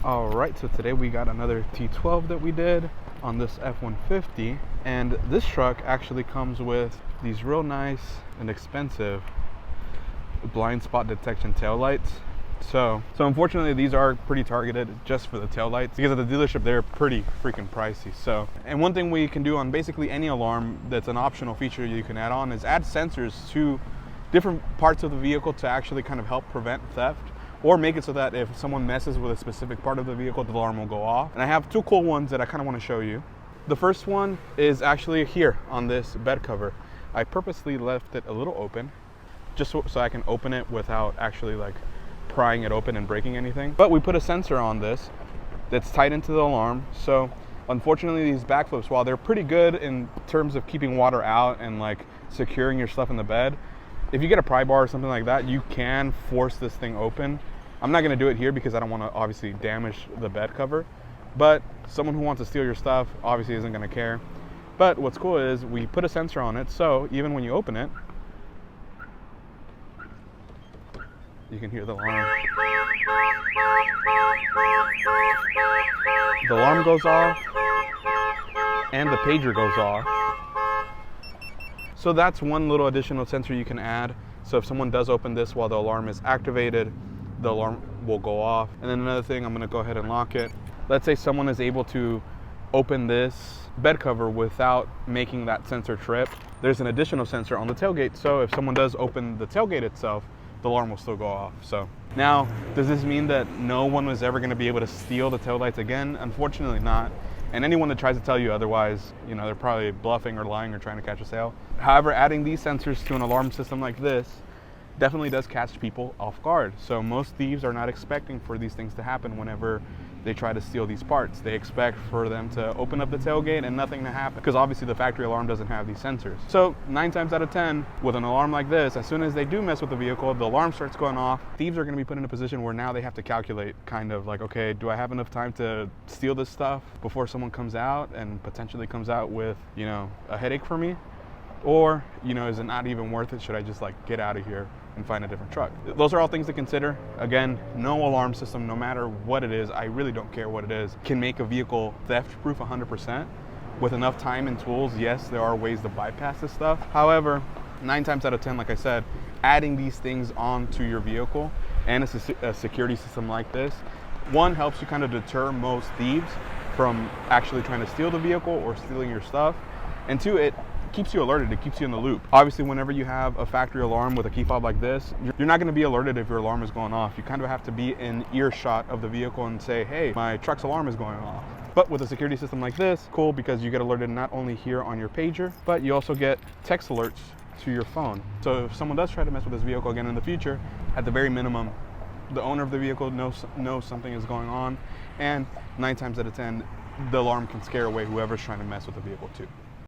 All right, so today we got another T12 that we did on this F-150, and this truck actually comes with these real nice and expensive blind spot detection taillights. So unfortunately these are pretty targeted just for the taillights because at the dealership they're pretty freaking pricey. So, and one thing we can do on basically any alarm that's an optional feature you can add on is add sensors to different parts of the vehicle to actually kind of help prevent theft, or make it so that if someone messes with a specific part of the vehicle, the alarm will go off. And I have two cool ones that I kind of want to show you. The first one is actually here on this bed cover. I purposely left it a little open, just so I can open it without actually like prying it open and breaking anything. But we put a sensor on this that's tied into the alarm. So unfortunately these backflips, while they're pretty good in terms of keeping water out and like securing your stuff in the bed, if you get a pry bar or something like that, you can force this thing open. I'm not gonna do it here because I don't wanna obviously damage the bed cover, but someone who wants to steal your stuff obviously isn't gonna care. But what's cool is we put a sensor on it, so even when you open it, you can hear the alarm. The alarm goes off and the pager goes off. So that's one little additional sensor you can add. So if someone does open this while the alarm is activated, the alarm will go off. And then another thing, I'm gonna go ahead and lock it. Let's say someone is able to open this bed cover without making that sensor trip. There's an additional sensor on the tailgate. So if someone does open the tailgate itself, the alarm will still go off. So now, does this mean that no one was ever gonna be able to steal the taillights again? Unfortunately not. And anyone that tries to tell you otherwise, you know, they're probably bluffing or lying or trying to catch a sale. However, adding these sensors to an alarm system like this definitely does catch people off guard. So most thieves are not expecting for these things to happen whenever they try to steal these parts. They expect for them to open up the tailgate and nothing to happen, because obviously the factory alarm doesn't have these sensors. So 9 times out of 10, with an alarm like this, as soon as they do mess with the vehicle, the alarm starts going off. Thieves are gonna be put in a position where now they have to calculate kind of like, okay, do I have enough time to steal this stuff before someone comes out and potentially comes out with, you know, a headache for me? Or, you know, is it not even worth it? Should I just like get out of here and find a different truck? Those are all things to consider. Again, no alarm system, no matter what it is, I really don't care what it is, can make a vehicle theft-proof 100%. With enough time and tools, yes, there are ways to bypass this stuff. However, 9 times out of 10, like I said, adding these things onto your vehicle and a security system like this, one, helps you kind of deter most thieves from actually trying to steal the vehicle or stealing your stuff. And two, it keeps you alerted, it keeps you in the loop. Obviously, whenever you have a factory alarm with a key fob like this, you're not gonna be alerted if your alarm is going off. You kind of have to be in earshot of the vehicle and say, hey, my truck's alarm is going off. But with a security system like this, cool, because you get alerted not only here on your pager, but you also get text alerts to your phone. So if someone does try to mess with this vehicle again in the future, at the very minimum, the owner of the vehicle knows something is going on, and 9 times out of 10, the alarm can scare away whoever's trying to mess with the vehicle too.